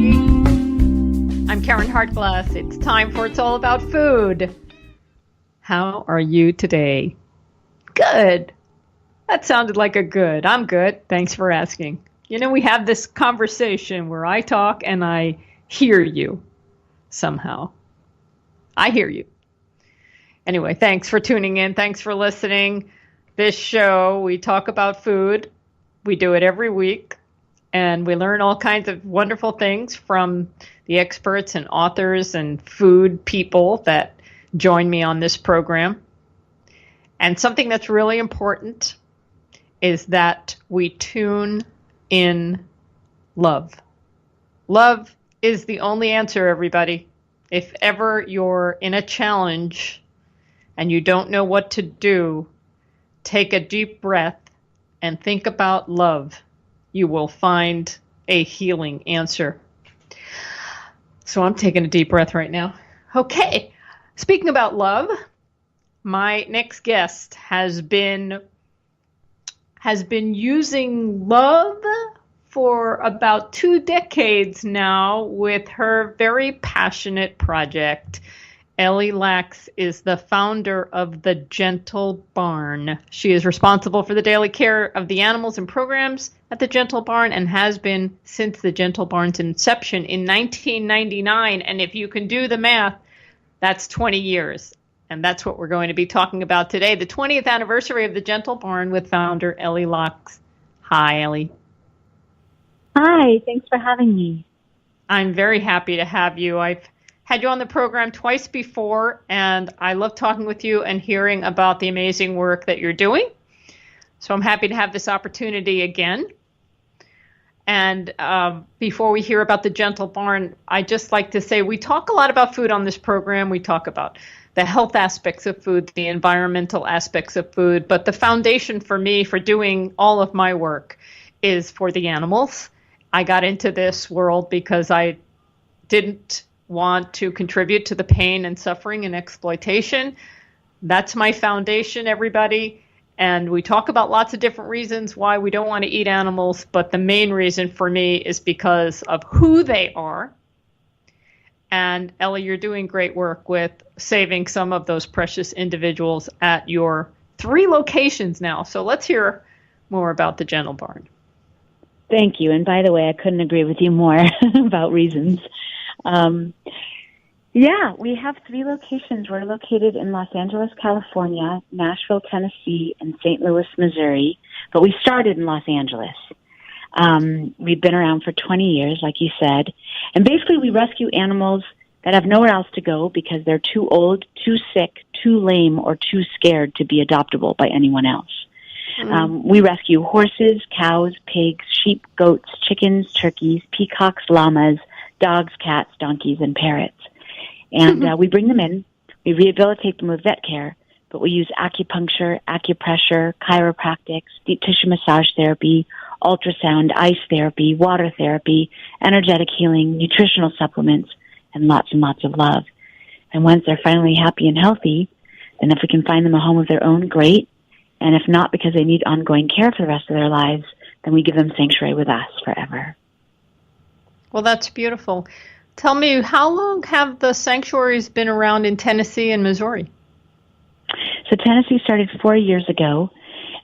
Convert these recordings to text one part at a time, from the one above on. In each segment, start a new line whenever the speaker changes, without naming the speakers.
everybody. I'm Karen Hartglass. It's time for It's All About Food. How are you today? Good. That sounded like a good. I'm good. Thanks for asking. You know, we have this conversation where I talk and I hear you somehow. I hear you. Anyway, thanks for tuning in. Thanks for listening. This show, we talk about food. We do it every week. And we learn all kinds of wonderful things from the experts and authors and food people that join me on this program. And something that's really important is that we tune in love. Love is the only answer, everybody. If ever you're in a challenge and you don't know what to do, take a deep breath and think about love. You will find a healing answer. So I'm taking a deep breath right now. Okay, speaking about love, my next guest has been using love for about 2 decades now with her very passionate project. Ellie Lax is the founder of the Gentle Barn. She is responsible for the daily care of the animals and programs at the Gentle Barn and has been since the Gentle Barn's inception in 1999. And if you can do the math, that's 20 years. And that's what we're going to be talking about today, the 20th anniversary of the Gentle Barn with founder Ellie Lax. Hi, Ellie.
Hi, thanks for having me.
I'm very happy to have you. I've had you on the program twice before, and I love talking with you and hearing about the amazing work that you're doing. So I'm happy to have this opportunity again. And before we hear about the Gentle Barn, I just like to say we talk a lot about food on this program. We talk about the health aspects of food, the environmental aspects of food, but the foundation for me for doing all of my work is for the animals. I got into this world because I didn't want to contribute to the pain and suffering and exploitation. That's my foundation, everybody. And we talk about lots of different reasons why we don't want to eat animals, but the main reason for me is because of who they are. And Ellie, you're doing great work with saving some of those precious individuals at your 3 locations now. So let's hear more about the Gentle Barn.
Thank you. And by the way, I couldn't agree with you more about reasons. We have 3 locations. We're located in Los Angeles, California, Nashville, Tennessee, and St. Louis, Missouri. But we started in Los Angeles. We've been around for 20 years, like you said. And basically, we rescue animals that have nowhere else to go because they're too old, too sick, too lame, or too scared to be adoptable by anyone else. We rescue horses, cows, pigs, sheep, goats, chickens, turkeys, peacocks, llamas, dogs, cats, donkeys, and parrots. And we bring them in, we rehabilitate them with vet care, but we use acupuncture, acupressure, chiropractics, deep tissue massage therapy, ultrasound, ice therapy, water therapy, energetic healing, nutritional supplements, and lots of love. And once they're finally happy and healthy, then if we can find them a home of their own, great. And if not, because they need ongoing care for the rest of their lives, then we give them sanctuary with us forever.
Well, that's beautiful. Tell me, how long have the sanctuaries been around in Tennessee and Missouri?
So Tennessee started 4 years ago.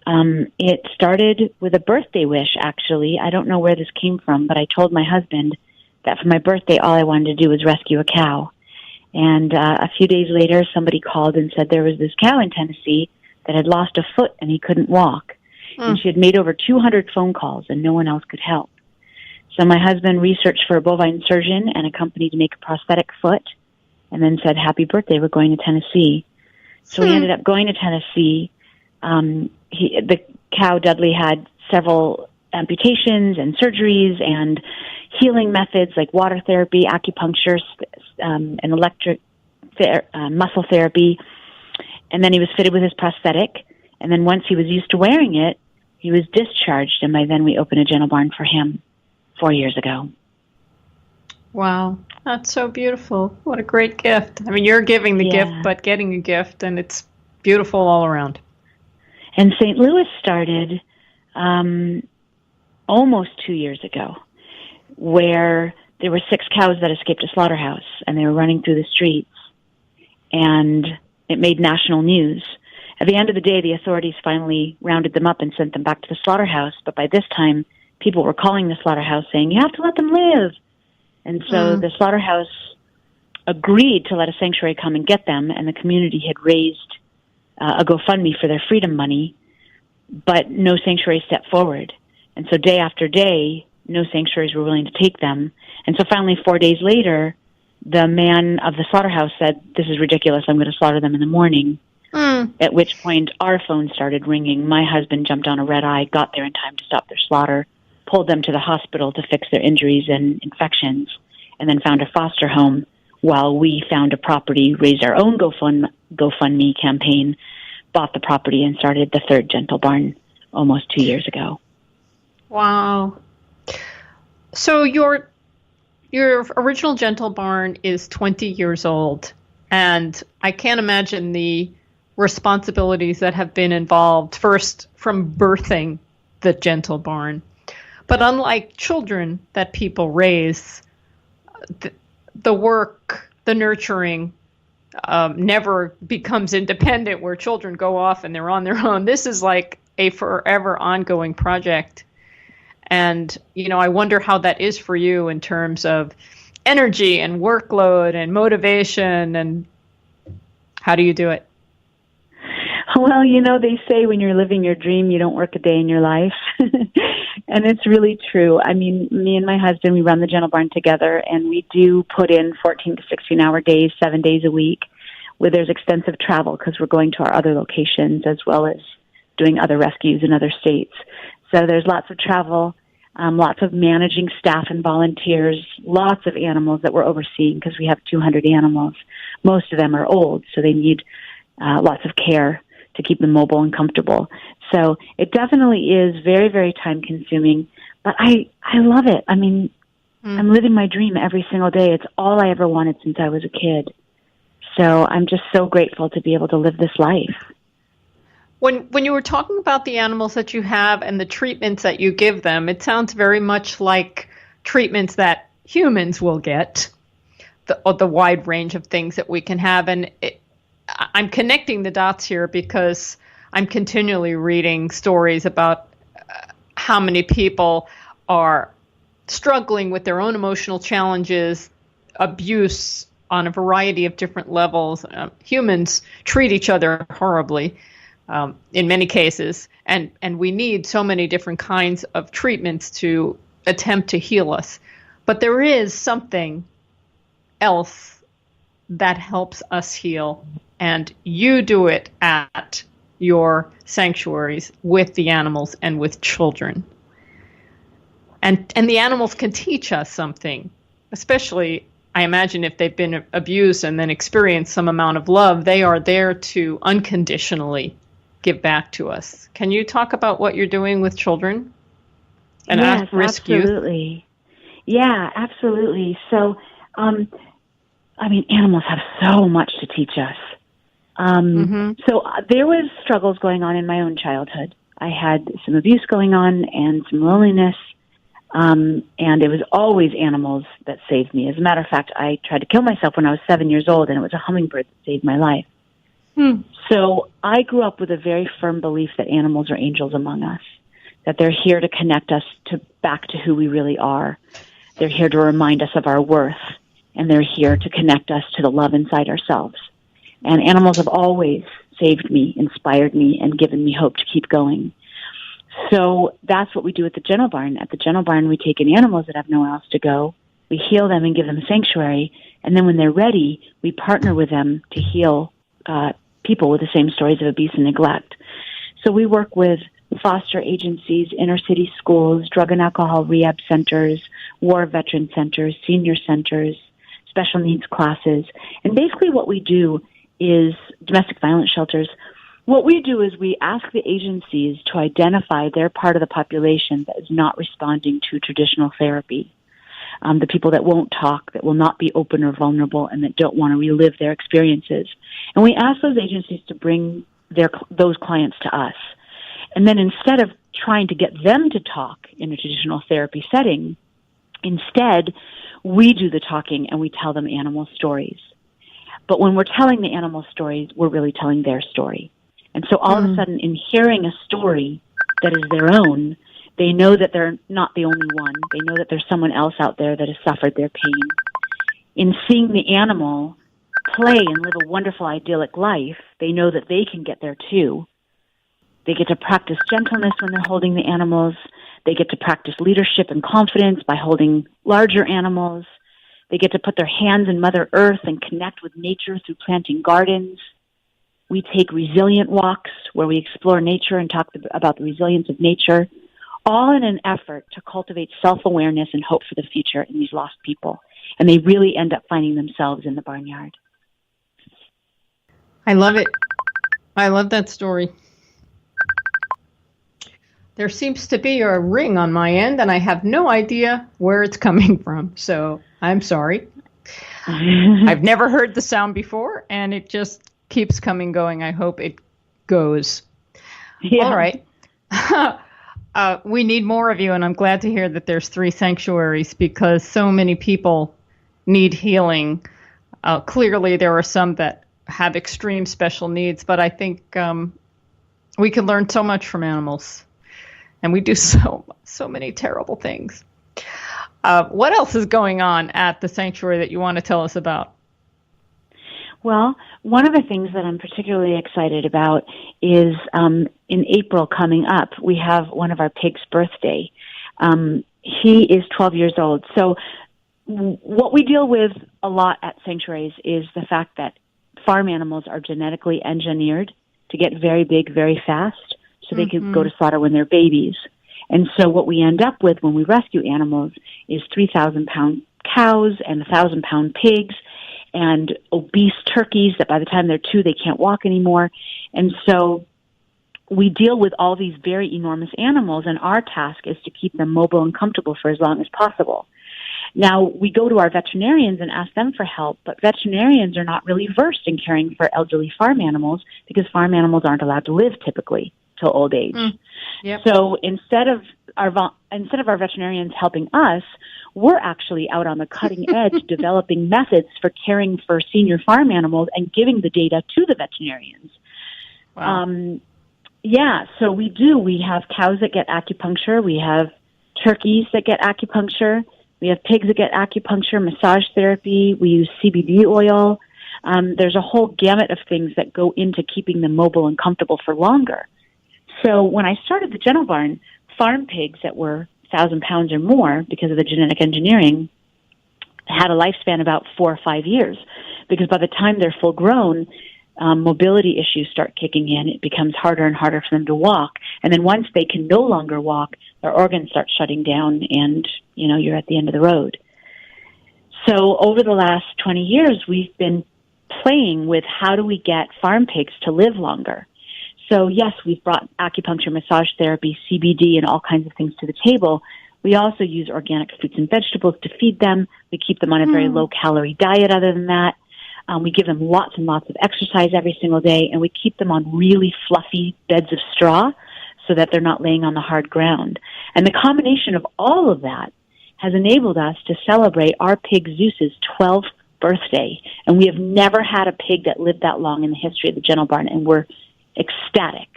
It started with a birthday wish, actually. I don't know where this came from, but I told my husband that for my birthday, all I wanted to do was rescue a cow. And a few days later, somebody called and said there was this cow in Tennessee that had lost a foot and he couldn't walk. And she had made over 200 phone calls and no one else could help. So my husband researched for a bovine surgeon and a company to make a prosthetic foot and then said, happy birthday, we're going to Tennessee. So we ended up going to Tennessee. The cow, Dudley, had several amputations and surgeries and healing methods like water therapy, acupuncture, and electric muscle therapy. And then he was fitted with his prosthetic. And then once he was used to wearing it, he was discharged. And by then we opened a Gentle Barn for him 4 years ago.
Wow. That's so beautiful. What a great gift. I mean, you're giving the gift, but getting a gift, and it's beautiful all around.
And St. Louis started almost 2 years ago, where there were 6 cows that escaped a slaughterhouse, and they were running through the streets, and it made national news. At the end of the day, the authorities finally rounded them up and sent them back to the slaughterhouse, but by this time, people were calling the slaughterhouse saying, you have to let them live. And so the slaughterhouse agreed to let a sanctuary come and get them, and the community had raised a GoFundMe for their freedom money, but no sanctuary stepped forward. And so day after day, no sanctuaries were willing to take them. And so finally, 4 days later, the man of the slaughterhouse said, this is ridiculous, I'm going to slaughter them in the morning. At which point our phone started ringing. My husband jumped on a red eye, got there in time to stop their slaughter, pulled them to the hospital to fix their injuries and infections, and then found a foster home while we found a property, raised our own GoFundMe campaign, bought the property, and started the third Gentle Barn almost 2 years ago.
Wow. So your original Gentle Barn is 20 years old, and I can't imagine the responsibilities that have been involved, first from birthing the Gentle Barn. But unlike children that people raise, the work, the nurturing, never becomes independent where children go off and they're on their own. This is like a forever ongoing project. And, I wonder how that is for you in terms of energy and workload and motivation, and how do you do it?
Well, they say when you're living your dream, you don't work a day in your life. And it's really true. I mean, me and my husband, we run the Gentle Barn together, and we do put in 14 to 16-hour days, 7 days a week, where there's extensive travel because we're going to our other locations as well as doing other rescues in other states. So there's lots of travel, lots of managing staff and volunteers, lots of animals that we're overseeing because we have 200 animals. Most of them are old, so they need lots of care to keep them mobile and comfortable. So it definitely is very, very time-consuming, but I love it. I mean, I'm living my dream every single day. It's all I ever wanted since I was a kid. So I'm just so grateful to be able to live this life.
When you were talking about the animals that you have and the treatments that you give them, it sounds very much like treatments that humans will get, the wide range of things that we can have. And I'm connecting the dots here because I'm continually reading stories about how many people are struggling with their own emotional challenges, abuse on a variety of different levels. Humans treat each other horribly in many cases, and we need so many different kinds of treatments to attempt to heal us. But there is something else that helps us heal, and you do it at your sanctuaries with the animals and with children. And the animals can teach us something, especially, I imagine, if they've been abused and then experience some amount of love, they are there to unconditionally give back to us. Can you talk about what you're doing with children and at-risk youth?
Absolutely. Yeah, absolutely. So, animals have so much to teach us. So there was struggles going on in my own childhood. I had some abuse going on and some loneliness, and it was always animals that saved me. As a matter of fact, I tried to kill myself when I was 7 years old, and it was a hummingbird that saved my life. So I grew up with a very firm belief that animals are angels among us, that they're here to connect us back to who we really are. They're here to remind us of our worth, and they're here to connect us to the love inside ourselves. And animals have always saved me, inspired me, and given me hope to keep going. So that's what we do at the Gentle Barn. At the Gentle Barn, we take in animals that have nowhere else to go. We heal them and give them sanctuary. And then when they're ready, we partner with them to heal people with the same stories of abuse and neglect. So we work with foster agencies, inner city schools, drug and alcohol rehab centers, war veteran centers, senior centers, special needs classes. And basically what we do is domestic violence shelters. What we do is we ask the agencies to identify their part of the population that is not responding to traditional therapy. The people that won't talk, that will not be open or vulnerable, and that don't want to relive their experiences. And we ask those agencies to bring those clients to us. And then instead of trying to get them to talk in a traditional therapy setting, Instead, we do the talking and we tell them animal stories. But when we're telling the animal stories, we're really telling their story. And so all of a sudden, in hearing a story that is their own, they know that they're not the only one. They know that there's someone else out there that has suffered their pain. In seeing the animal play and live a wonderful, idyllic life, they know that they can get there too. They get to practice gentleness when they're holding the animals. They get to practice leadership and confidence by holding larger animals. They get to put their hands in Mother Earth and connect with nature through planting gardens. We take resilient walks where we explore nature and talk about the resilience of nature, all in an effort to cultivate self-awareness and hope for the future in these lost people. And they really end up finding themselves in the barnyard.
I love it. I love that story. There seems to be a ring on my end, and I have no idea where it's coming from. So I'm sorry. I've never heard the sound before, and it just keeps going. I hope it goes. Yeah. All right. We need more of you, and I'm glad to hear that there's 3 sanctuaries because so many people need healing. Clearly, there are some that have extreme special needs, but I think we can learn so much from animals, and we do so many terrible things. What else is going on at the sanctuary that you want to tell us about?
Well, one of the things that I'm particularly excited about is in April coming up, we have one of our pigs' birthday. He is 12 years old. So what we deal with a lot at sanctuaries is the fact that farm animals are genetically engineered to get very big very fast so they can go to slaughter when they're babies. And so what we end up with when we rescue animals is 3,000-pound cows and 1,000-pound pigs and obese turkeys that by the time they're 2, they can't walk anymore. And so we deal with all these very enormous animals, and our task is to keep them mobile and comfortable for as long as possible. Now, we go to our veterinarians and ask them for help, but veterinarians are not really versed in caring for elderly farm animals because farm animals aren't allowed to live typically till old age. Yep. So instead of our veterinarians helping us, we're actually out on the cutting edge developing methods for caring for senior farm animals and giving the data to the veterinarians. Wow. So we do. We have cows that get acupuncture. We have turkeys that get acupuncture. We have pigs that get acupuncture, massage therapy. We use CBD oil. There's a whole gamut of things that go into keeping them mobile and comfortable for longer. So when I started the Gentle Barn, farm pigs that were 1,000 pounds or more because of the genetic engineering had a lifespan about 4 or 5 years because by the time they're full grown, mobility issues start kicking in. It becomes harder and harder for them to walk. And then once they can no longer walk, their organs start shutting down and, you're at the end of the road. So over the last 20 years, we've been playing with how do we get farm pigs to live longer. So yes, we've brought acupuncture, massage therapy, CBD, and all kinds of things to the table. We also use organic fruits and vegetables to feed them. We keep them on a very low-calorie diet other than that. We give them lots and lots of exercise every single day, and we keep them on really fluffy beds of straw so that they're not laying on the hard ground. And the combination of all of that has enabled us to celebrate our pig Zeus's 12th birthday. And we have never had a pig that lived that long in the history of the Gentle Barn, and we're ecstatic.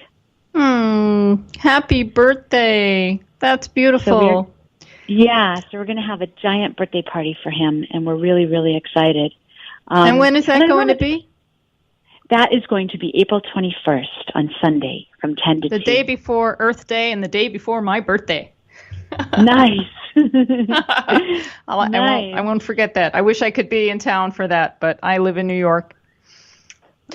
Happy birthday. That's beautiful.
So we're going to have a giant birthday party for him, and we're really, really excited.
And when is that going to be?
That is going to be April 21st on Sunday from 10 to 2.
The day before Earth Day and the day before my birthday.
Nice.
I won't forget that. I wish I could be in town for that, but I live in New York.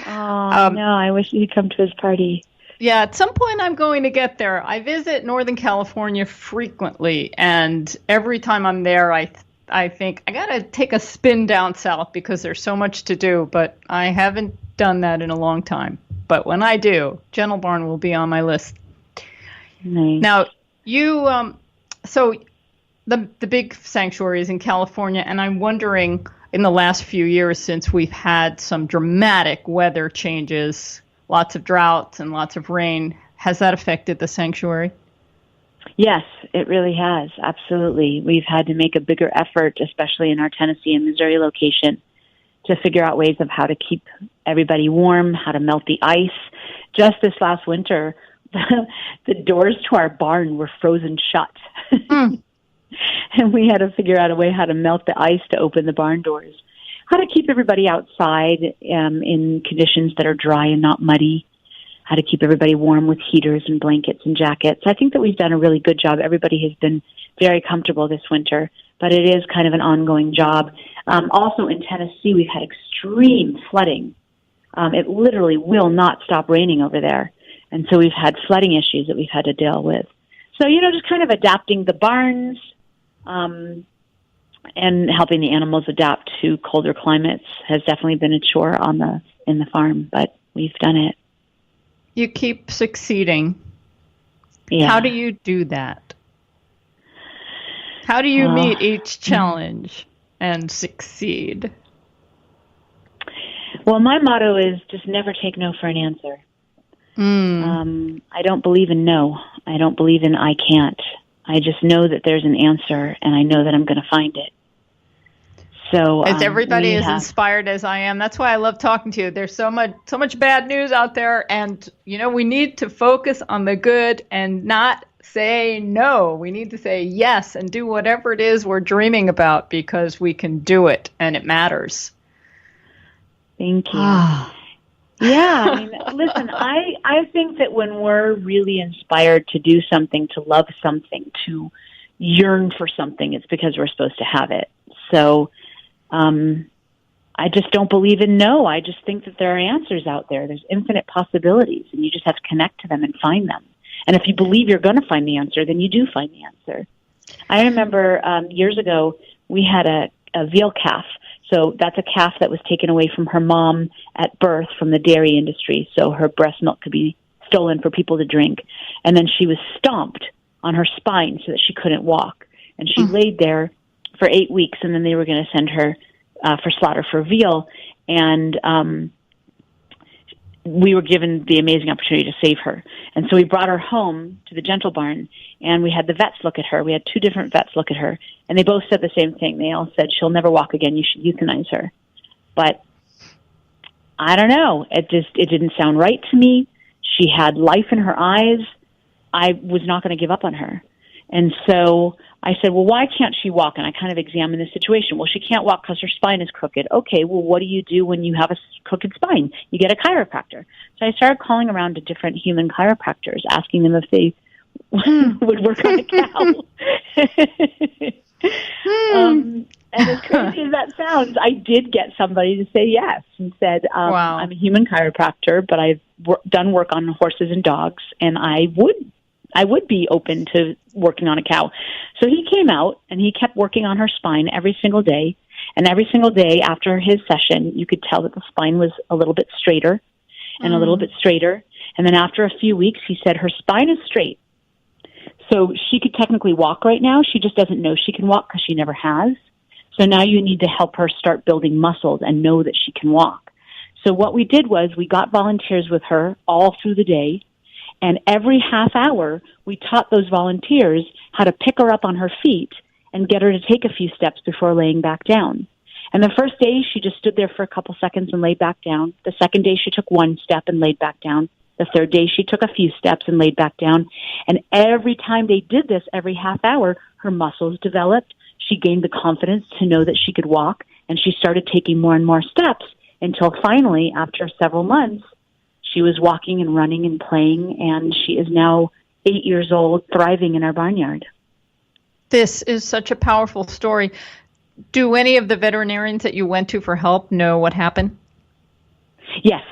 Oh, no, I wish you'd come to his party.
Yeah, at some point I'm going to get there. I visit Northern California frequently, and every time I'm there, I think I got to take a spin down south because there's so much to do, but I haven't done that in a long time. But when I do, Gentle Barn will be on my list.
Nice.
Now, you, so the big sanctuary is in California, and I'm wondering, in the last few years since we've had some dramatic weather changes, lots of droughts and lots of rain, has that affected the sanctuary?
Yes, it really has. Absolutely. We've had to make a bigger effort, especially in our Tennessee and Missouri location, to figure out ways of how to keep everybody warm, how to melt the ice. Just this last winter, the doors to our barn were frozen shut.
Mm.
And we had to figure out a way how to melt the ice to open the barn doors, how to keep everybody outside in conditions that are dry and not muddy, how to keep everybody warm with heaters and blankets and jackets. I think that we've done a really good job. Everybody has been very comfortable this winter, but it is kind of an ongoing job. Also in Tennessee, we've had extreme flooding. It literally will not stop raining over there. And so we've had flooding issues that we've had to deal with. So, just kind of adapting the barns, and helping the animals adapt to colder climates has definitely been a chore in the farm, but we've done it.
You keep succeeding.
Yeah.
How do you do that? How do you meet each challenge and succeed?
Well, my motto is just never take no for an answer. I don't believe in no. I don't believe in I can't. I just know that there's an answer, and I know that I'm going to find it. So,
as everybody is inspired as I am, that's why I love talking to you. There's so much bad news out there, and we need to focus on the good and not say no. We need to say yes and do whatever it is we're dreaming about, because we can do it and it matters.
Thank you. Yeah, listen, I think that when we're really inspired to do something, to love something, to yearn for something, it's because we're supposed to have it. So I just don't believe in no. I just think that there are answers out there. There's infinite possibilities, and you just have to connect to them and find them. And if you believe you're going to find the answer, then you do find the answer. I remember years ago, we had a veal calf. So that's a calf that was taken away from her mom at birth from the dairy industry, so her breast milk could be stolen for people to drink. And then she was stomped on her spine so that she couldn't walk. And she laid there for 8 weeks, and then they were going to send her for slaughter for veal. And we were given the amazing opportunity to save her. And so we brought her home to the Gentle Barn, and we had the vets look at her. We had 2 different vets look at her, and they both said the same thing. They all said, she'll never walk again. You should euthanize her. But I don't know. It didn't sound right to me. She had life in her eyes. I was not going to give up on her. And so I said, well, why can't she walk? And I kind of examined the situation. Well, she can't walk because her spine is crooked. Okay, well, what do you do when you have a crooked spine? You get a chiropractor. So I started calling around to different human chiropractors, asking them if they would work on a cow. And as crazy as that sounds, I did get somebody to say yes and said,
wow.
I'm a human chiropractor, but I've done work on horses and dogs, and I would be open to working on a cow. So he came out, and he kept working on her spine every single day. And every single day after his session, you could tell that the spine was a little bit straighter and a little bit straighter. And then after a few weeks, he said, her spine is straight. So she could technically walk right now. She just doesn't know she can walk because she never has. So now you need to help her start building muscles and know that she can walk. So what we did was we got volunteers with her all through the day. And every half hour, we taught those volunteers how to pick her up on her feet and get her to take a few steps before laying back down. And the first day, she just stood there for a couple seconds and laid back down. The second day, she took 1 step and laid back down. The third day, she took a few steps and laid back down. And every time they did this, every half hour, her muscles developed. She gained the confidence to know that she could walk, and she started taking more and more steps until finally, after several months, she was walking and running and playing, and she is now 8 years old, thriving in our barnyard.
This is such a powerful story. Do any of the veterinarians that you went to for help know what happened?
Yes,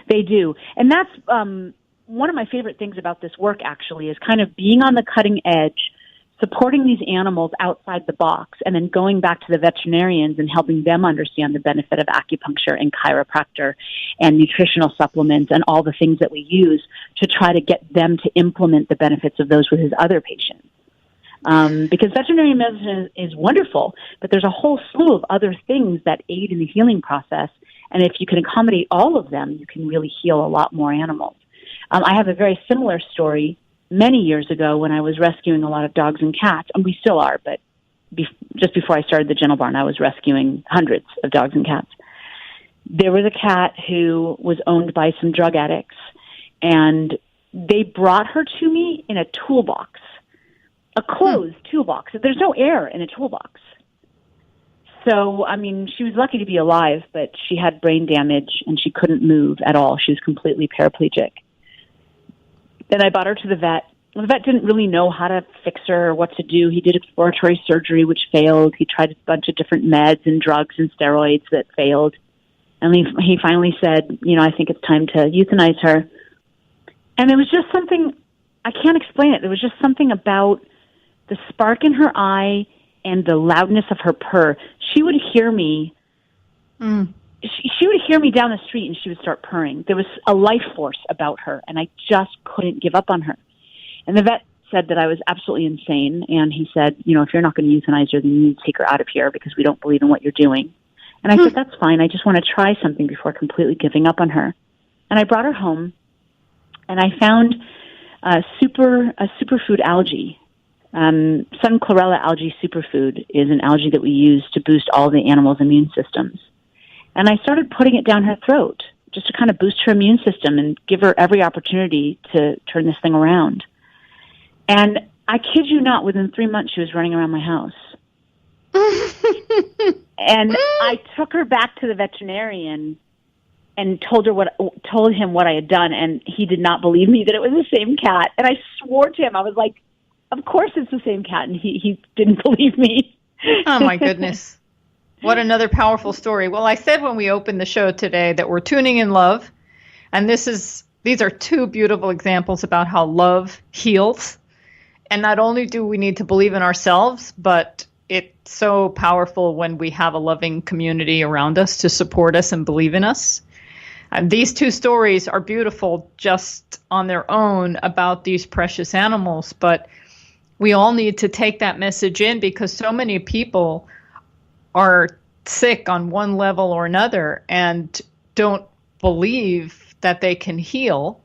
they do. And that's one of my favorite things about this work, actually, is kind of being on the cutting edge, supporting these animals outside the box, and then going back to the veterinarians and helping them understand the benefit of acupuncture and chiropractor and nutritional supplements and all the things that we use to try to get them to implement the benefits of those with his other patients. Because veterinary medicine is wonderful, but there's a whole slew of other things that aid in the healing process. And if you can accommodate all of them, you can really heal a lot more animals. I have a very similar story many years ago when I was rescuing a lot of dogs and cats, and we still are, but just before I started the Gentle Barn, I was rescuing hundreds of dogs and cats. There was a cat who was owned by some drug addicts, and they brought her to me in a toolbox, a closed toolbox. There's no air in a toolbox. So, I mean, she was lucky to be alive, but she had brain damage and she couldn't move at all. She was completely paraplegic. Then I brought her to the vet. The vet didn't really know how to fix her or what to do. He did exploratory surgery, which failed. He tried a bunch of different meds and drugs and steroids that failed. And he finally said, I think it's time to euthanize her. And there was just something, I can't explain it. There was just something about the spark in her eye and the loudness of her purr. She would hear me. She would hear me down the street and she would start purring. There was a life force about her, and I just couldn't give up on her. And the vet said that I was absolutely insane, and he said, if you're not going to euthanize her, then you need to take her out of here because we don't believe in what you're doing. And I said, that's fine. I just want to try something before completely giving up on her. And I brought her home, and I found a superfood algae. Sun chlorella algae superfood is an algae that we use to boost all the animals' immune systems. And I started putting it down her throat just to kind of boost her immune system and give her every opportunity to turn this thing around. And I kid you not, within 3 months, she was running around my house. And I took her back to the veterinarian and told him what I had done, and he did not believe me that it was the same cat. And I swore to him, I was like, of course it's the same cat, and he didn't believe me.
Oh, my goodness. What another powerful story. Well, I said when we opened the show today that we're tuning in love, and these are two beautiful examples about how love heals. And not only do we need to believe in ourselves, but it's so powerful when we have a loving community around us to support us and believe in us. And these two stories are beautiful just on their own about these precious animals, but we all need to take that message in because so many people are sick on one level or another and don't believe that they can heal.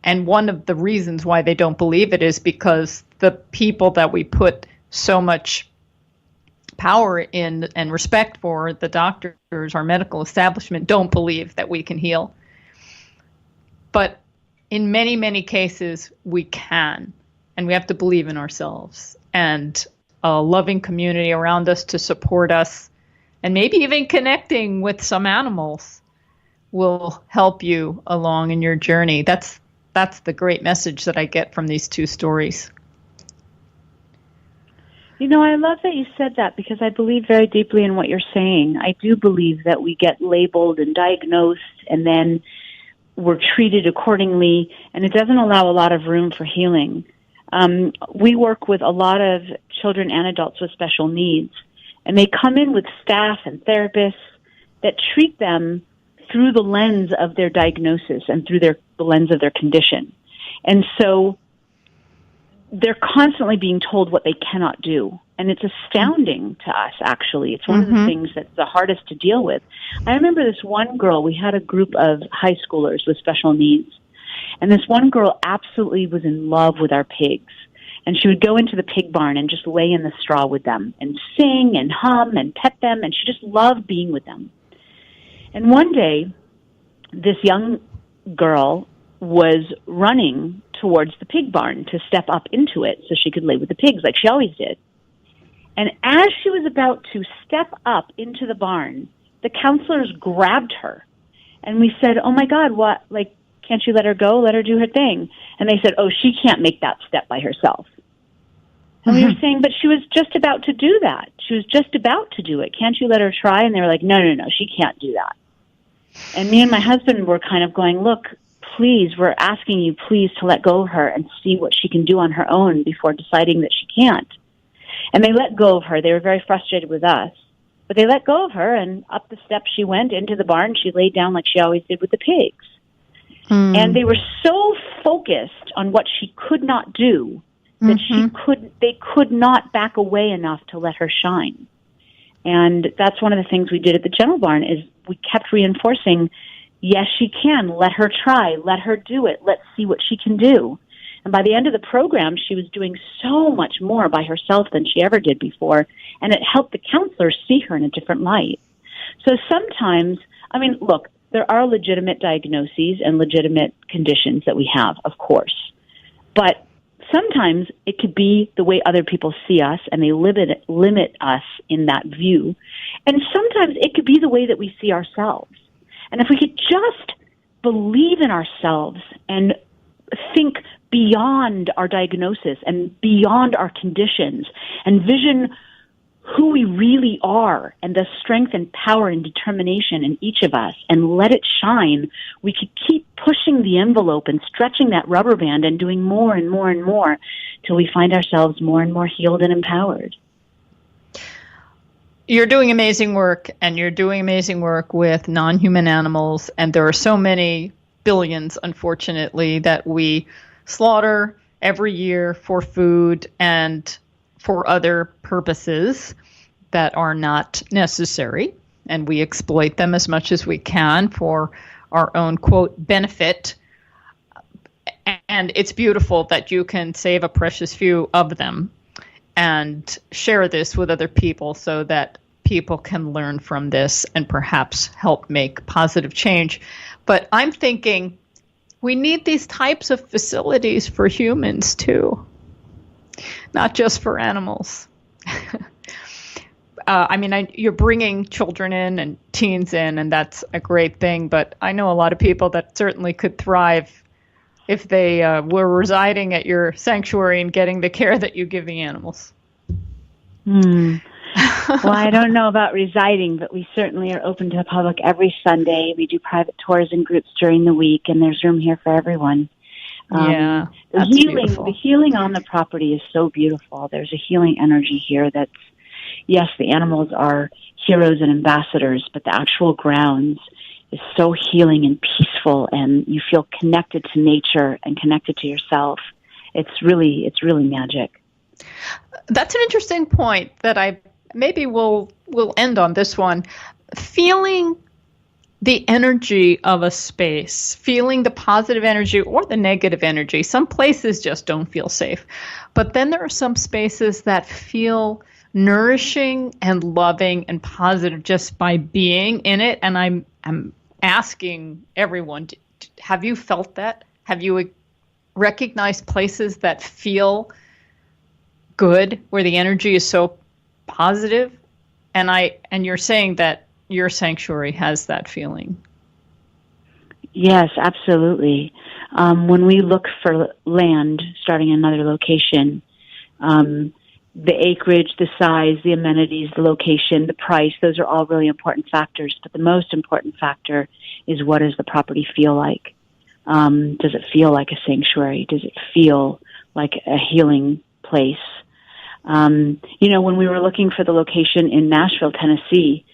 And one of the reasons why they don't believe it is because the people that we put so much power in and respect for, the doctors, our medical establishment, don't believe that we can heal. But in many, many cases, we can. And we have to believe in ourselves and a loving community around us to support us, and maybe even connecting with some animals will help you along in your journey. That's the great message that I get from these two stories.
I love that you said that because I believe very deeply in what you're saying. I do believe that we get labeled and diagnosed and then we're treated accordingly, and it doesn't allow a lot of room for healing. We work with a lot of children and adults with special needs, and they come in with staff and therapists that treat them through the lens of their diagnosis and through the lens of their condition. And so they're constantly being told what they cannot do. And it's astounding to us, actually. It's one of the things that's the hardest to deal with. I remember this one girl, we had a group of high schoolers with special needs. And this one girl absolutely was in love with our pigs. And she would go into the pig barn and just lay in the straw with them and sing and hum and pet them. And she just loved being with them. And one day, this young girl was running towards the pig barn to step up into it so she could lay with the pigs like she always did. And as she was about to step up into the barn, the counselors grabbed her. And we said, oh my God, what, like, can't you let her go? Let her do her thing. And they said, oh, she can't make that step by herself. And we were saying, but she was just about to do that. She was just about to do it. Can't you let her try? And they were like, no, she can't do that. And me and my husband were kind of going, look, please, we're asking you please to let go of her and see what she can do on her own before deciding that she can't. And they let go of her. They were very frustrated with us. But they let go of her, and up the steps she went into the barn. She laid down like she always did with the pigs. And they were so focused on what she could not do that they could not back away enough to let her shine. And that's one of the things we did at the Gentle Barn is we kept reinforcing, yes, she can. Let her try. Let her do it. Let's see what she can do. And by the end of the program, she was doing so much more by herself than she ever did before, and it helped the counselors see her in a different light. So sometimes, I mean, look, there are legitimate diagnoses and legitimate conditions that we have, of course. But sometimes it could be the way other people see us, and they limit us in that view. And sometimes it could be the way that we see ourselves. And if we could just believe in ourselves and think beyond our diagnosis and beyond our conditions and vision who we really are and the strength and power and determination in each of us and let it shine, we could keep pushing the envelope and stretching that rubber band and doing more and more and more till we find ourselves more and more healed and empowered.
You're doing amazing work, and you're doing amazing work with non-human animals, and there are so many billions, unfortunately, that we slaughter every year for food and for other purposes that are not necessary, and we exploit them as much as we can for our own, quote, benefit. And it's beautiful that you can save a precious few of them and share this with other people so that people can learn from this and perhaps help make positive change. But I'm thinking we need these types of facilities for humans too, not just for animals. You're bringing children in and teens in, and that's a great thing. But I know a lot of people that certainly could thrive if they were residing at your sanctuary and getting the care that you give the animals.
Well, I don't know about residing, but we certainly are open to the public every Sunday. We do private tours and groups during the week, and there's room here for everyone.
Yeah,
the healing on the property is so beautiful. There's a healing energy here that's, yes, the animals are heroes and ambassadors, but the actual grounds is so healing and peaceful, and you feel connected to nature and connected to yourself. It's really magic.
That's an interesting point that maybe we'll end on this one. Feeling the energy of a space, feeling the positive energy or the negative energy. Some places just don't feel safe. But then there are some spaces that feel nourishing and loving and positive just by being in it. And I'm asking everyone, have you felt that? Have you recognized places that feel good, where the energy is so positive? And you're saying that your sanctuary has that feeling.
Yes, absolutely. When we look for land, starting another location, the acreage, the size, the amenities, the location, the price, those are all really important factors. But the most important factor is, what does the property feel like? Does it feel like a sanctuary? Does it feel like a healing place? When we were looking for the location in Nashville, Tennessee,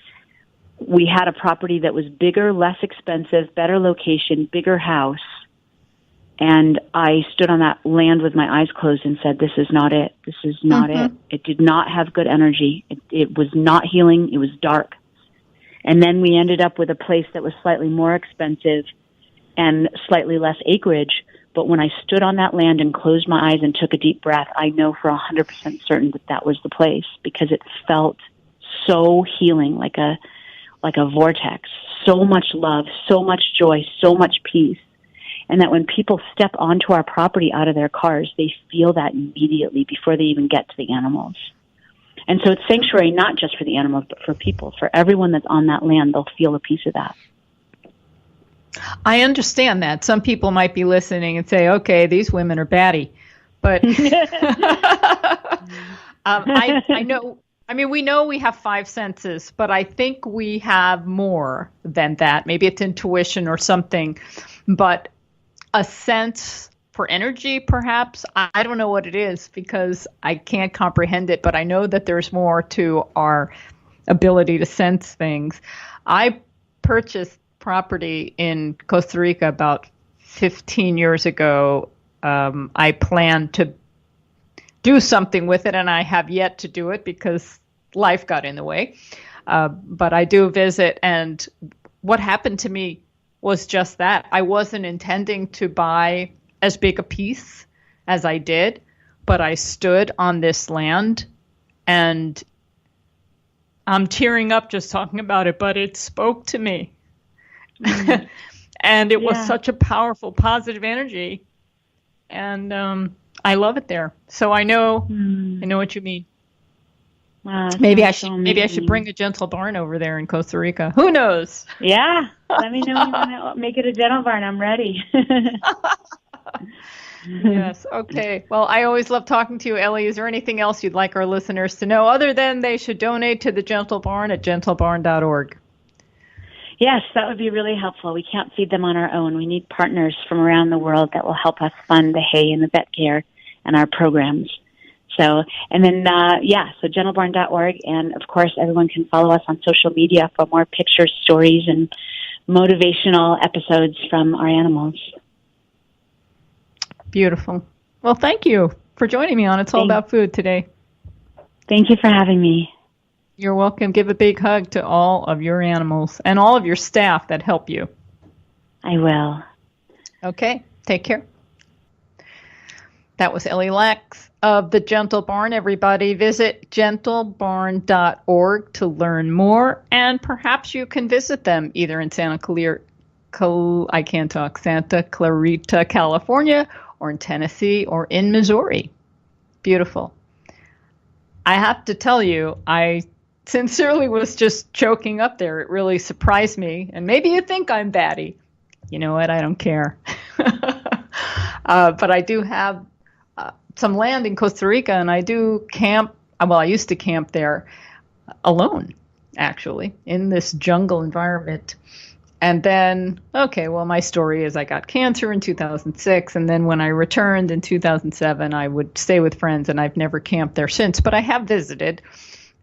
we had a property that was bigger, less expensive, better location, bigger house. And I stood on that land with my eyes closed and said, this is not it. This is not it. It did not have good energy. It was not healing. It was dark. And then we ended up with a place that was slightly more expensive and slightly less acreage. But when I stood on that land and closed my eyes and took a deep breath, I know for 100% certain that was the place, because it felt so healing, like a vortex, so much love, so much joy, so much peace. And that when people step onto our property out of their cars, they feel that immediately before they even get to the animals. And so it's sanctuary not just for the animals, but for people. For everyone that's on that land, they'll feel a piece of that.
I understand that. Some people might be listening and say, okay, these women are batty. But I know, we know we have five senses, but I think we have more than that. Maybe it's intuition or something, but a sense for energy, perhaps. I don't know what it is because I can't comprehend it, but I know that there's more to our ability to sense things. I purchased property in Costa Rica about 15 years ago. I plan to do something with it, and I have yet to do it because life got in the way. But I do visit, and what happened to me was just that. I wasn't intending to buy as big a piece as I did, but I stood on this land, and I'm tearing up just talking about it, but it spoke to me. Mm. And it was such a powerful, positive energy. And I love it there. So I know what you mean.
Wow,
maybe I should bring a gentle barn over there in Costa Rica. Who knows?
Yeah. Let me know when you want to make it a gentle barn. I'm ready.
Yes. Okay. Well, I always love talking to you, Ellie. Is there anything else you'd like our listeners to know other than they should donate to the Gentle Barn at gentlebarn.org?
Yes, that would be really helpful. We can't feed them on our own. We need partners from around the world that will help us fund the hay and the vet care and our programs. So, and then, so gentlebarn.org. And of course, everyone can follow us on social media for more pictures, stories, and motivational episodes from our animals.
Beautiful. Well, thank you for joining me on It's All About Food today.
Thank you for having me.
You're welcome. Give a big hug to all of your animals and all of your staff that help you.
I will.
Okay. Take care. That was Ellie Lax of the Gentle Barn. Everybody visit gentlebarn.org to learn more, and perhaps you can visit them either in Santa Clarita, California, or in Tennessee, or in Missouri. Beautiful. I have to tell you, I sincerely was just choking up there. It really surprised me. And maybe you think I'm batty. You know what? I don't care. But I do have some land in Costa Rica, and I do camp. Well, I used to camp there alone, actually, in this jungle environment. And then, my story is I got cancer in 2006, and then when I returned in 2007, I would stay with friends, and I've never camped there since. But I have visited,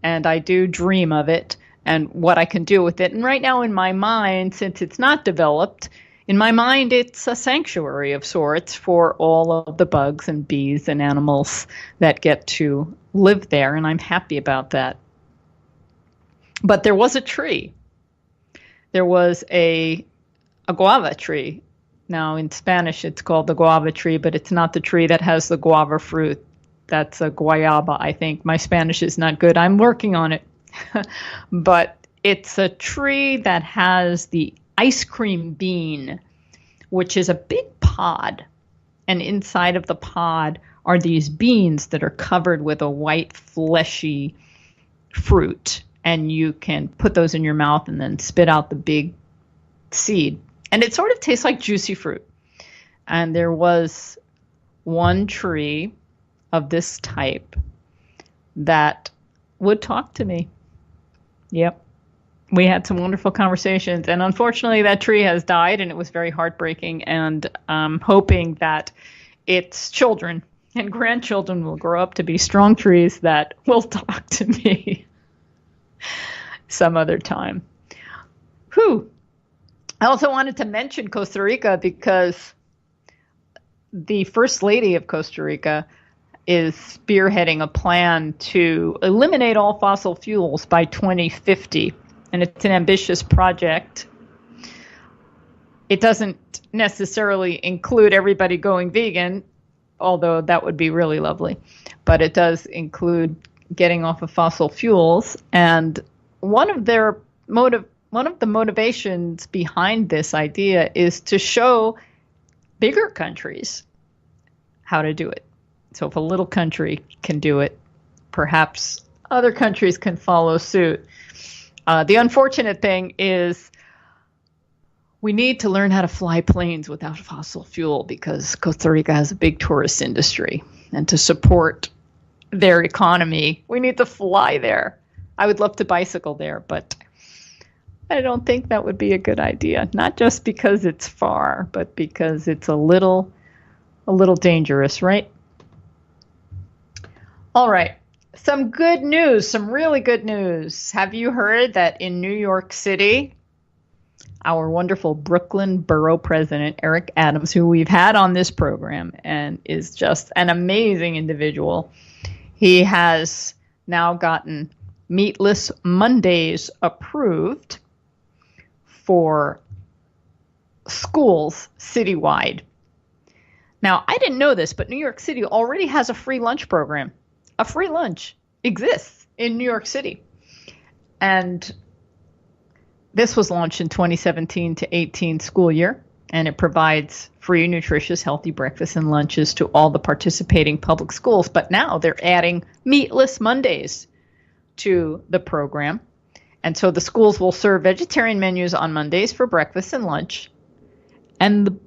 and I do dream of it and what I can do with it. And right now in my mind, since it's not developed, in my mind, it's a sanctuary of sorts for all of the bugs and bees and animals that get to live there, and I'm happy about that. But there was a tree. There was a guava tree. Now, in Spanish, it's called the guava tree, but it's not the tree that has the guava fruit. That's a guayaba, I think. My Spanish is not good. I'm working on it. But it's a tree that has the ice cream bean, which is a big pod. And inside of the pod are these beans that are covered with a white, fleshy fruit. And you can put those in your mouth and then spit out the big seed. And it sort of tastes like juicy fruit. And there was one tree of this type that would talk to me. Yep. We had some wonderful conversations. And unfortunately, that tree has died, and it was very heartbreaking. And I'm hoping that its children and grandchildren will grow up to be strong trees that will talk to me. Some other time. I also wanted to mention Costa Rica because the First Lady of Costa Rica is spearheading a plan to eliminate all fossil fuels by 2050. And it's an ambitious project. It doesn't necessarily include everybody going vegan, although that would be really lovely. But it does include getting off of fossil fuels, and one of the motivations behind this idea is to show bigger countries how to do it. So if a little country can do it, perhaps other countries can follow suit. The unfortunate thing is we need to learn how to fly planes without fossil fuel because Costa Rica has a big tourist industry, and to support their economy, we need to fly there. I would love to bicycle there, but I don't think that would be a good idea. Not just because it's far, but because it's a little dangerous, right? All right. Some good news, some really good news. Have you heard that in New York City, our wonderful Brooklyn Borough President, Eric Adams, who we've had on this program and is just an amazing individual, he has now gotten Meatless Mondays approved for schools citywide. Now, I didn't know this, but New York City already has a free lunch program. A free lunch exists in New York City. And this was launched in 2017 to 18 school year, and it provides free, nutritious, healthy breakfasts and lunches to all the participating public schools. But now they're adding meatless Mondays to the program. And so the schools will serve vegetarian menus on Mondays for breakfast and lunch. And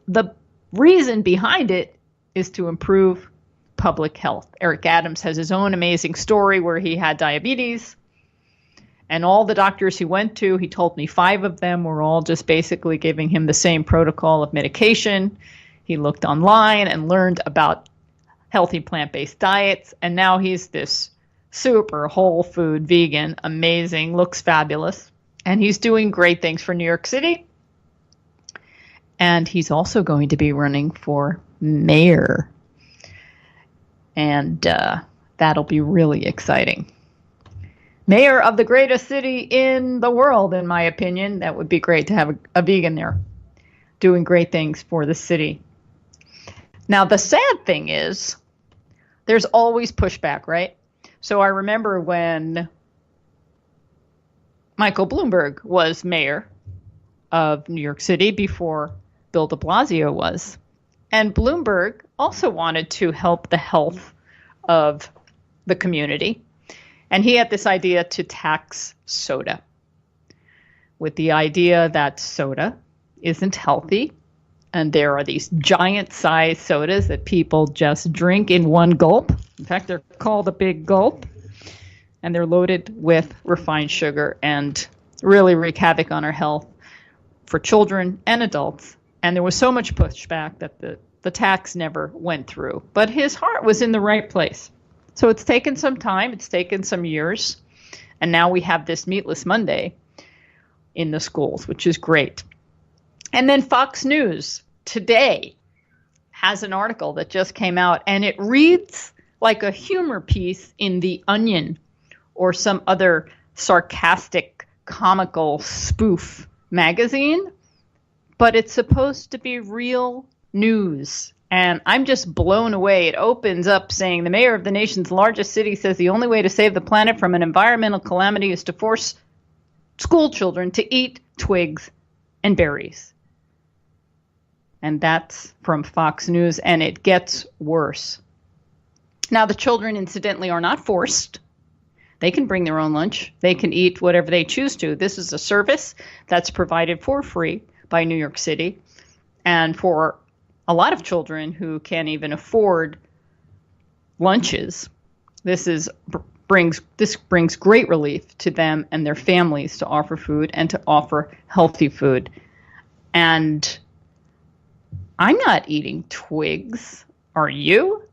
the reason behind it is to improve public health. Eric Adams has his own amazing story where he had diabetes. And all the doctors he went to, he told me 5 of them were all just basically giving him the same protocol of medication. He looked online and learned about healthy plant-based diets. And now he's this super whole food vegan, amazing, looks fabulous. And he's doing great things for New York City. And he's also going to be running for mayor. And that'll be really exciting. Mayor of the greatest city in the world, in my opinion. That would be great to have a vegan there doing great things for the city. Now, the sad thing is there's always pushback, right? So I remember when Michael Bloomberg was mayor of New York City before Bill de Blasio was. And Bloomberg also wanted to help the health of the community. And he had this idea to tax soda, with the idea that soda isn't healthy. And there are these giant-sized sodas that people just drink in one gulp. In fact, they're called a big gulp. And they're loaded with refined sugar and really wreak havoc on our health for children and adults. And there was so much pushback that the tax never went through. But his heart was in the right place. So it's taken some time. It's taken some years. And now we have this Meatless Monday in the schools, which is great. And then Fox News today has an article that just came out, and it reads like a humor piece in The Onion or some other sarcastic, comical spoof magazine. But it's supposed to be real news. And I'm just blown away. It opens up saying the mayor of the nation's largest city says the only way to save the planet from an environmental calamity is to force school children to eat twigs and berries. And that's from Fox News, and it gets worse. Now, the children, incidentally, are not forced. They can bring their own lunch. They can eat whatever they choose to. This is a service that's provided for free by New York City. And for a lot of children who can't even afford lunches, this brings great relief to them and their families to offer food and to offer healthy food. And I'm not eating twigs. Are you?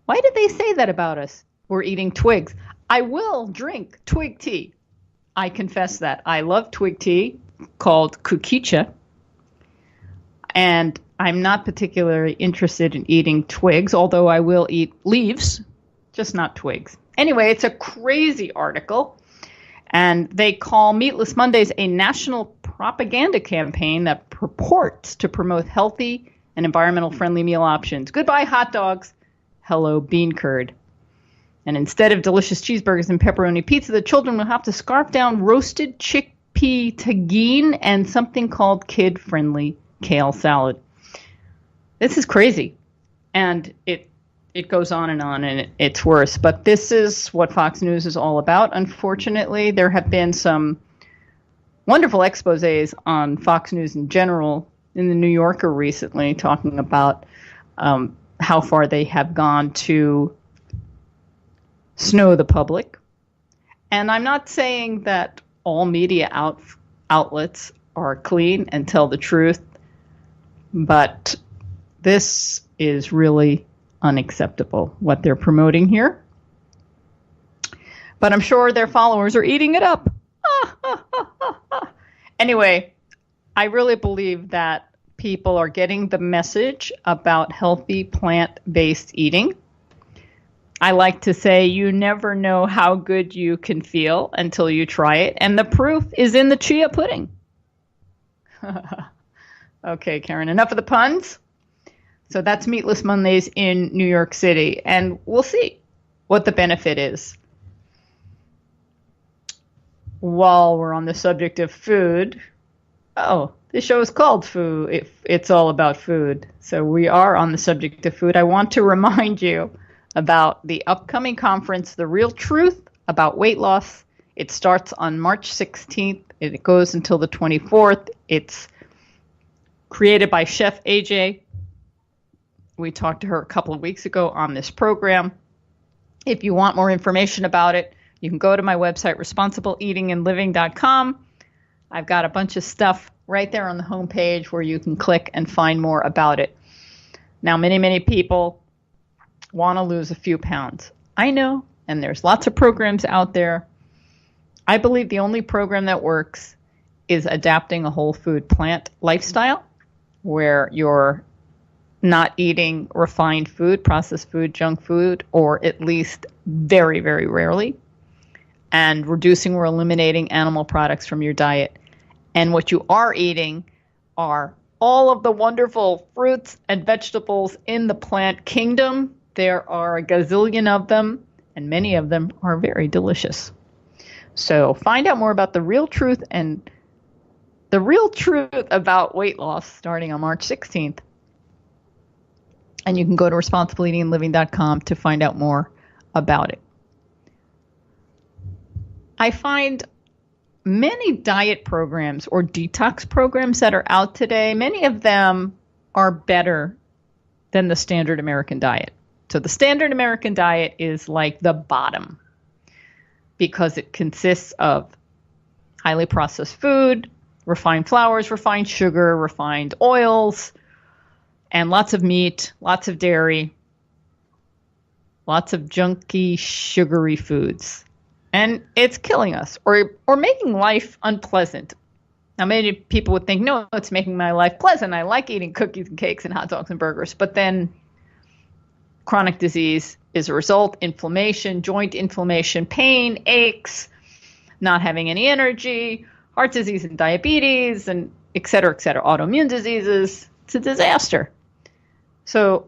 Why did they say that about us? We're eating twigs. I will drink twig tea. I confess that. I love twig tea called kukicha. And I'm not particularly interested in eating twigs, although I will eat leaves, just not twigs. Anyway, it's a crazy article. And they call Meatless Mondays a national propaganda campaign that purports to promote healthy and environmental-friendly meal options. Goodbye, hot dogs. Hello, bean curd. And instead of delicious cheeseburgers and pepperoni pizza, the children will have to scarf down roasted chickpea tagine and something called kid-friendly kale salad. This is crazy. And it goes on, and it's worse. But this is what Fox News is all about. Unfortunately, there have been some wonderful exposés on Fox News in general in the New Yorker recently, talking about how far they have gone to snow the public. And I'm not saying that all media outlets are clean and tell the truth, but this is really unacceptable, what they're promoting here. But I'm sure their followers are eating it up. Anyway, I really believe that people are getting the message about healthy plant-based eating. I like to say you never know how good you can feel until you try it, and the proof is in the chia pudding. Okay, Karen, enough of the puns. So that's Meatless Mondays in New York City. And we'll see what the benefit is. While we're on the subject of food, this show is called Food. It's all about food. So we are on the subject of food. I want to remind you about the upcoming conference, The Real Truth About Weight Loss. It starts on March 16th. It goes until the 24th. It's created by Chef AJ. We talked to her a couple of weeks ago on this program. If you want more information about it, you can go to my website, responsibleeatingandliving.com. I've got a bunch of stuff right there on the homepage where you can click and find more about it. Now, many people want to lose a few pounds. I know, and there's lots of programs out there. I believe the only program that works is adapting a whole food plant lifestyle where you're not eating refined food, processed food, junk food, or at least very, very rarely, and reducing or eliminating animal products from your diet. And what you are eating are all of the wonderful fruits and vegetables in the plant kingdom. There are a gazillion of them, and many of them are very delicious. So find out more about the real truth and the real truth about weight loss starting on March 16th. And you can go to responsibleeatingandliving.com to find out more about it. I find many diet programs or detox programs that are out today, many of them are better than the standard American diet. So the standard American diet is like the bottom because it consists of highly processed food, refined flours, refined sugar, refined oils, and lots of meat, lots of dairy, lots of junky, sugary foods. And it's killing us or making life unpleasant. Now, many people would think, no, it's making my life pleasant. I like eating cookies and cakes and hot dogs and burgers. But then chronic disease is a result, inflammation, joint inflammation, pain, aches, not having any energy, heart disease and diabetes, and et cetera, autoimmune diseases. It's a disaster. So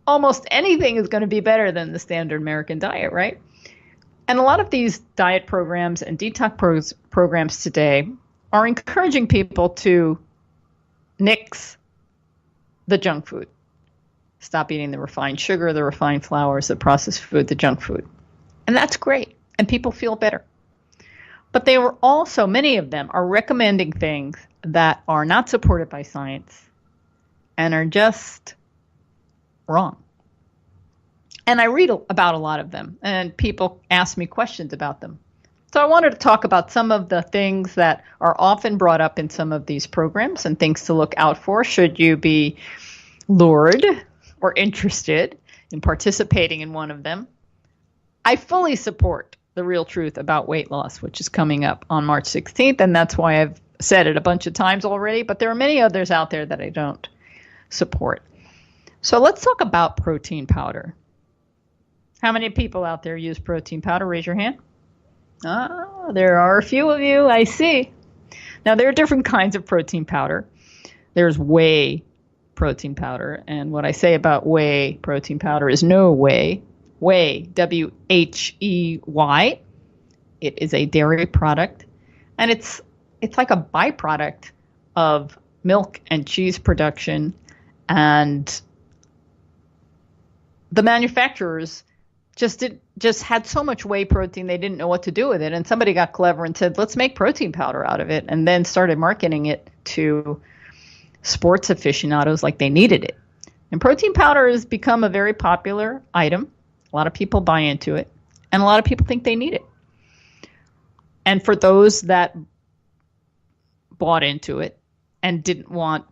almost anything is going to be better than the standard American diet, right? And a lot of these diet programs and detox programs today are encouraging people to nix the junk food. Stop eating the refined sugar, the refined flours, the processed food, the junk food. And that's great. And people feel better. But they were also, many of them are recommending things that are not supported by science and are just wrong. And I read about a lot of them, and people ask me questions about them. So I wanted to talk about some of the things that are often brought up in some of these programs and things to look out for should you be lured or interested in participating in one of them. I fully support The Real Truth About Weight Loss, which is coming up on March 16th, and that's why I've said it a bunch of times already, but there are many others out there that I don't support. So let's talk about protein powder. How many people out there use protein powder? Raise your hand. There are a few of you, I see. Now, there are different kinds of protein powder. There's whey protein powder, and what I say about whey protein powder is no whey. Whey, W-H-E-Y. It is a dairy product, and it's like a byproduct of milk and cheese production, and the manufacturers just had so much whey protein they didn't know what to do with it, and somebody got clever and said, let's make protein powder out of it, and then started marketing it to sports aficionados like they needed it. And protein powder has become a very popular item. A lot of people buy into it, and a lot of people think they need it. And for those that bought into it and didn't want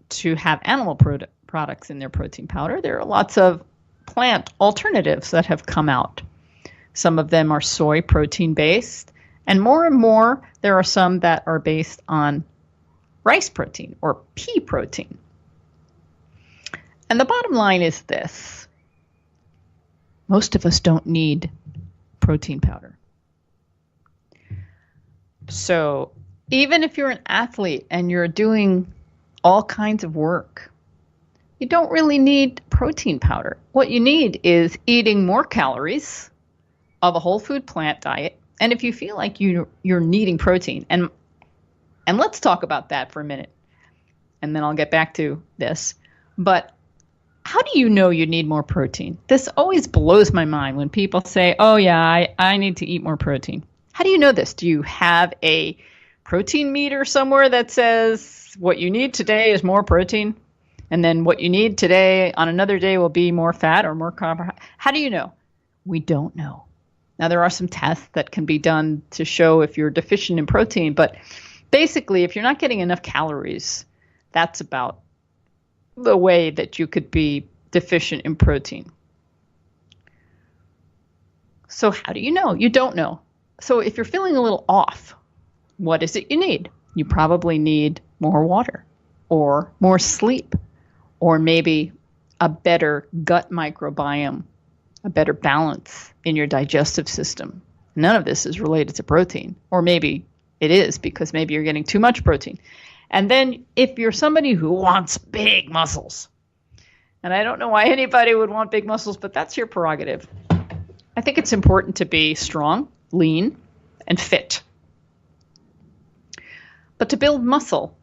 to have animal products in their protein powder, there are lots of plant alternatives that have come out. Some of them are soy protein based, and more there are some that are based on rice protein or pea protein. And the bottom line is this: most of us don't need protein powder. So even if you're an athlete and you're doing all kinds of work you don't really need protein powder. What you need is eating more calories of a whole food plant diet. And if you feel like you're needing protein, and let's talk about that for a minute, and then I'll get back to this. But how do you know you need more protein? This always blows my mind when people say, oh yeah, I need to eat more protein. How do you know this? Do you have a protein meter somewhere that says what you need today is more protein? And then what you need today on another day will be more fat or more carbohydrate? How do you know? We don't know. Now, there are some tests that can be done to show if you're deficient in protein, but basically, if you're not getting enough calories, that's about the way that you could be deficient in protein. So how do you know? You don't know. So if you're feeling a little off, what is it you need? You probably need more water or more sleep or maybe a better gut microbiome, a better balance in your digestive system. None of this is related to protein, or maybe it is because maybe you're getting too much protein. And then if you're somebody who wants big muscles, and I don't know why anybody would want big muscles, but that's your prerogative. I think it's important to be strong, lean, and fit. But to build muscle,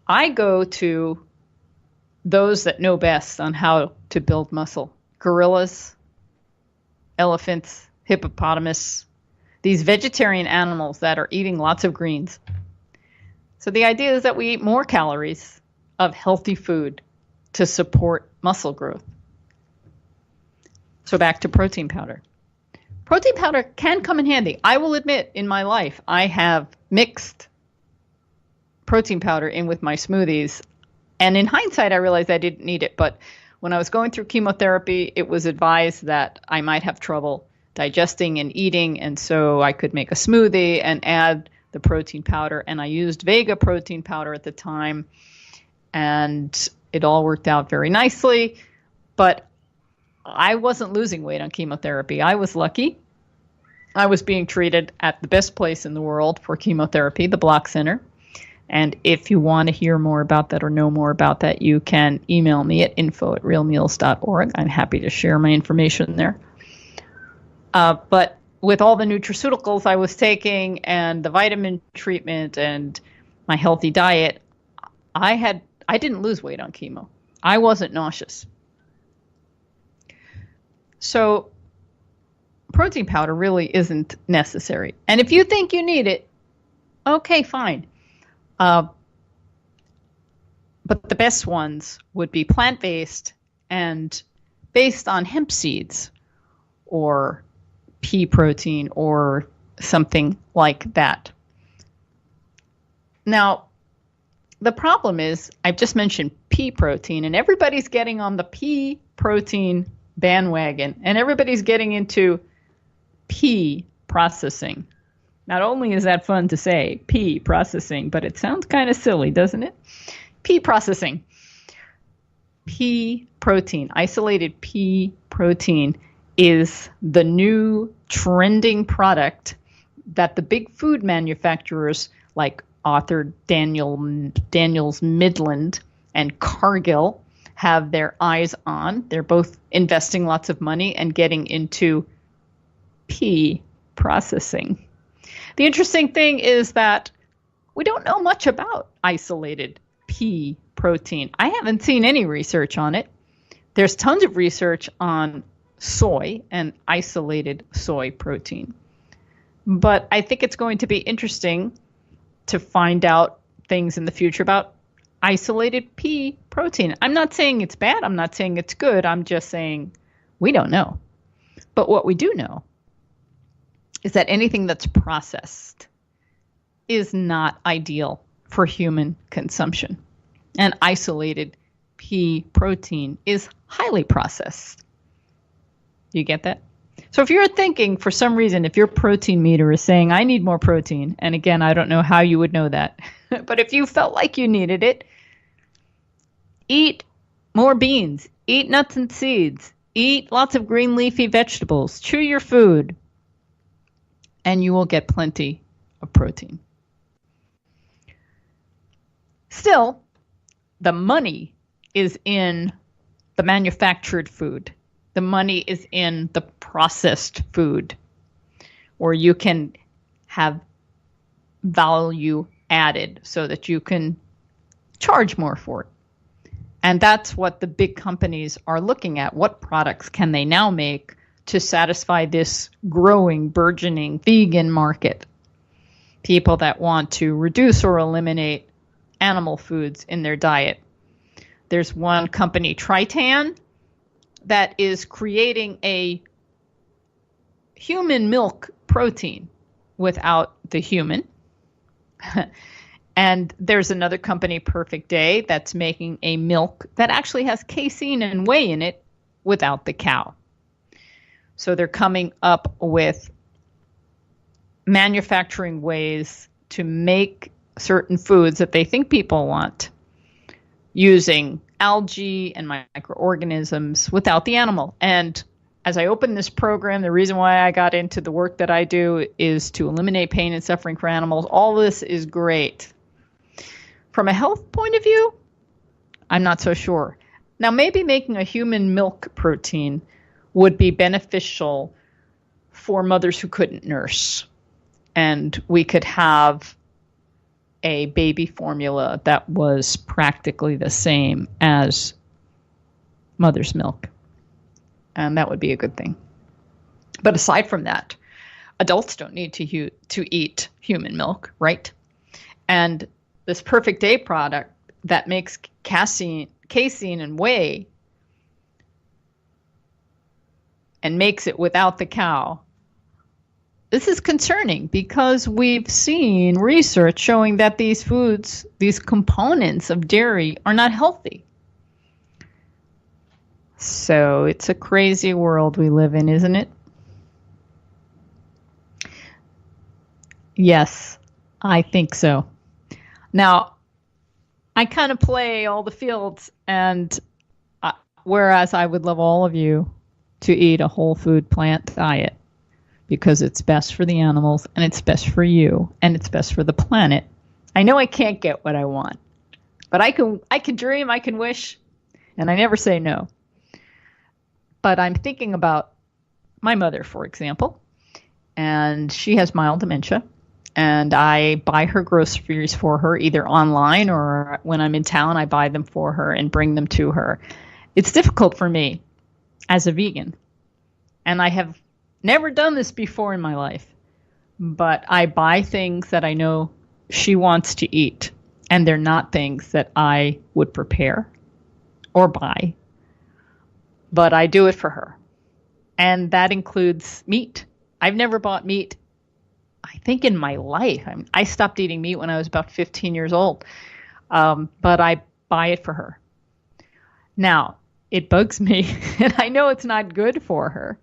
I go to those that know best on how to build muscle. Gorillas, elephants, hippopotamus, these vegetarian animals that are eating lots of greens. So the idea is that we eat more calories of healthy food to support muscle growth. So back to protein powder. Protein powder can come in handy. I will admit, in my life, I have mixed protein powder in with my smoothies. And in hindsight, I realized I didn't need it. But when I was going through chemotherapy, it was advised that I might have trouble digesting and eating. And so I could make a smoothie and add the protein powder. And I used Vega protein powder at the time. And it all worked out very nicely. But I wasn't losing weight on chemotherapy. I was lucky. I was being treated at the best place in the world for chemotherapy, the Block Center. And if you want to hear more about that or know more about that, you can email me at info@realmeals.org. I'm happy to share my information there. But with all the nutraceuticals I was taking and the vitamin treatment and my healthy diet, I didn't lose weight on chemo. I wasn't nauseous. So protein powder really isn't necessary. And if you think you need it, okay, fine. But the best ones would be plant-based and based on hemp seeds or pea protein or something like that. Now, the problem is I've just mentioned pea protein, and everybody's getting on the pea protein bandwagon, and everybody's getting into pea processing. Not only is that fun to say, pea processing, but it sounds kind of silly, doesn't it? Pea processing. Pea protein, isolated pea protein, is the new trending product that the big food manufacturers like Arthur Daniels Midland and Cargill have their eyes on. They're both investing lots of money and getting into pea processing. The interesting thing is that we don't know much about isolated pea protein. I haven't seen any research on it. There's tons of research on soy and isolated soy protein. But I think it's going to be interesting to find out things in the future about isolated pea protein. I'm not saying it's bad. I'm not saying it's good. I'm just saying we don't know. But what we do know is that anything that's processed is not ideal for human consumption. And isolated pea protein is highly processed. You get that? So if you're thinking, for some reason, if your protein meter is saying, I need more protein, and again, I don't know how you would know that, but if you felt like you needed it, eat more beans, eat nuts and seeds, eat lots of green leafy vegetables, chew your food, and you will get plenty of protein. Still, the money is in the manufactured food. The money is in the processed food, or you can have value added so that you can charge more for it. And that's what the big companies are looking at. What products can they now make to satisfy this growing, burgeoning vegan market? People that want to reduce or eliminate animal foods in their diet. There's one company, Tritan, that is creating a human milk protein without the human. And there's another company, Perfect Day, that's making a milk that actually has casein and whey in it without the cow. So they're coming up with manufacturing ways to make certain foods that they think people want using algae and microorganisms without the animal. And as I open this program, the reason why I got into the work that I do is to eliminate pain and suffering for animals. All this is great. From a health point of view, I'm not so sure. Now, maybe making a human milk protein would be beneficial for mothers who couldn't nurse. And we could have a baby formula that was practically the same as mother's milk. And that would be a good thing. But aside from that, adults don't need to eat human milk, right? And this Perfect Day product that makes casein and whey and makes it without the cow. This is concerning because we've seen research showing that these foods, these components of dairy, are not healthy. So it's a crazy world we live in, isn't it? Yes, I think so. Now, I kind of play all the fields, and whereas I would love all of you to eat a whole food plant diet because it's best for the animals and it's best for you and it's best for the planet. I know I can't get what I want, but I can dream, I can wish, and I never say no. But I'm thinking about my mother, for example, and she has mild dementia. And I buy her groceries for her either online or when I'm in town, I buy them for her and bring them to her. It's difficult for me as a vegan. And I have never done this before in my life. But I buy things that I know she wants to eat. And they're not things that I would prepare or buy. But I do it for her. And that includes meat. I've never bought meat, I think, in my life. I stopped eating meat when I was about 15 years old. But I buy it for her. Now, it bugs me, and I know it's not good for her,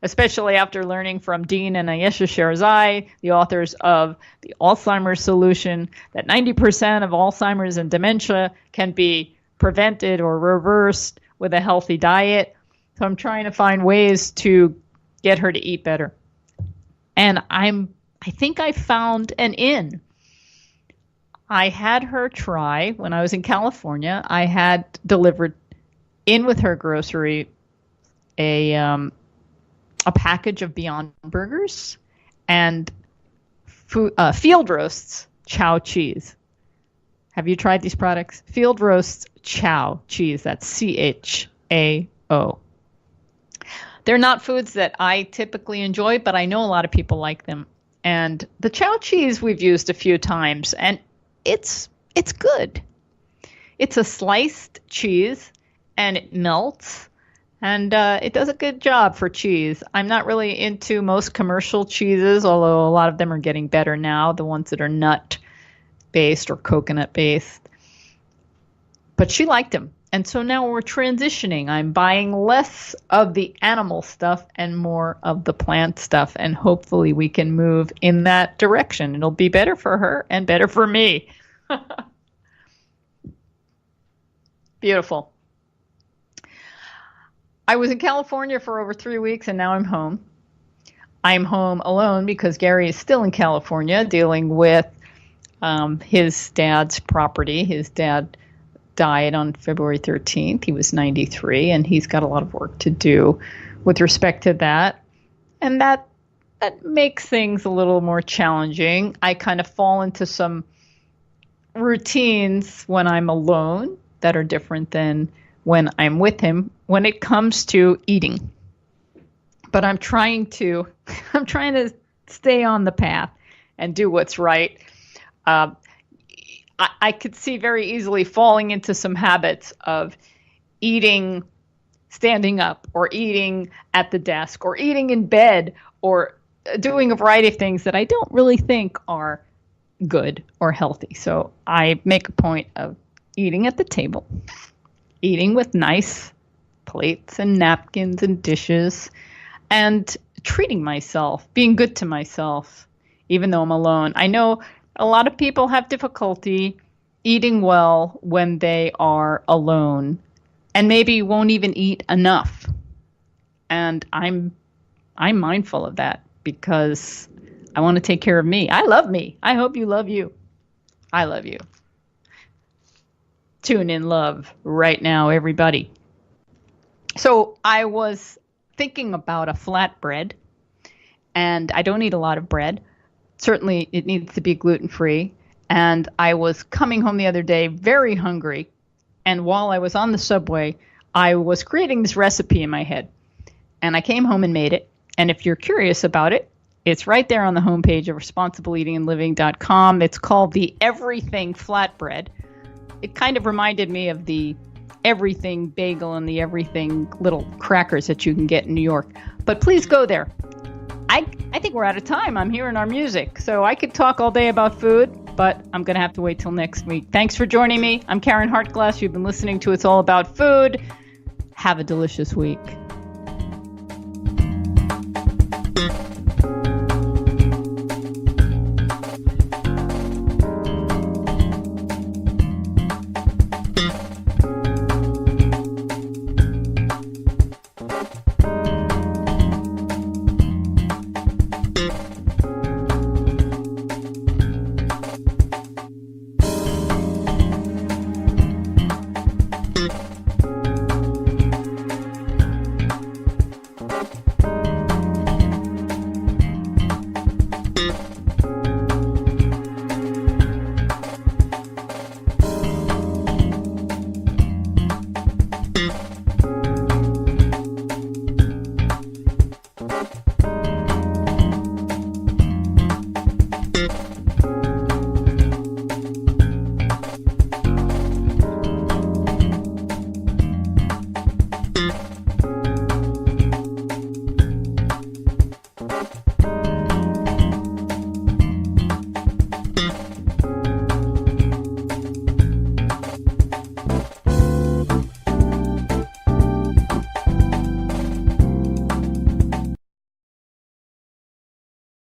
especially after learning from Dean and Ayesha Sherazai, the authors of The Alzheimer's Solution, that 90% of Alzheimer's and dementia can be prevented or reversed with a healthy diet. So I'm trying to find ways to get her to eat better. And I think I found an in. I had her try, when I was in California, I had delivered in with her grocery a package of Beyond Burgers and Field Roasts Chow cheese. Have you tried these products? Field Roasts Chow cheese. That's CHAO. They're not foods that I typically enjoy, but I know a lot of people like them. And the chow cheese we've used a few times, and it's good. It's a sliced cheese, and it melts, and it does a good job for cheese. I'm not really into most commercial cheeses, although a lot of them are getting better now, the ones that are nut-based or coconut-based. But she liked them. And so now we're transitioning. I'm buying less of the animal stuff and more of the plant stuff. And hopefully we can move in that direction. It'll be better for her and better for me. Beautiful. I was in California for over 3 weeks and now I'm home. I'm home alone because Gary is still in California dealing with his dad's property. His dad died on February 13th. He was 93, and he's got a lot of work to do with respect to that. And that makes things a little more challenging. I kind of fall into some routines when I'm alone that are different than when I'm with him when it comes to eating. But I'm trying to stay on the path and do what's right. I could see very easily falling into some habits of eating standing up, or eating at the desk, or eating in bed, or doing a variety of things that I don't really think are good or healthy. So I make a point of eating at the table, eating with nice plates and napkins and dishes, and treating myself, being good to myself, even though I'm alone. I know a lot of people have difficulty eating well when they are alone, and maybe won't even eat enough. And I'm mindful of that because I want to take care of me. I love me. I hope you love you. I love you. Tune in love right now, everybody. So I was thinking about a flatbread, and I don't eat a lot of bread. Certainly it needs to be gluten-free. And I was coming home the other day very hungry. And while I was on the subway, I was creating this recipe in my head. And I came home and made it. And if you're curious about it, it's right there on the homepage of responsibleeatingandliving.com. It's called the Everything Flatbread. It kind of reminded me of the Everything Bagel and the Everything little crackers that you can get in New York. But please go there. I think we're out of time. I'm hearing our music. So I could talk all day about food, but I'm going to have to wait till next week. Thanks for joining me. I'm Karen Hartglass. You've been listening to It's All About Food. Have a delicious week.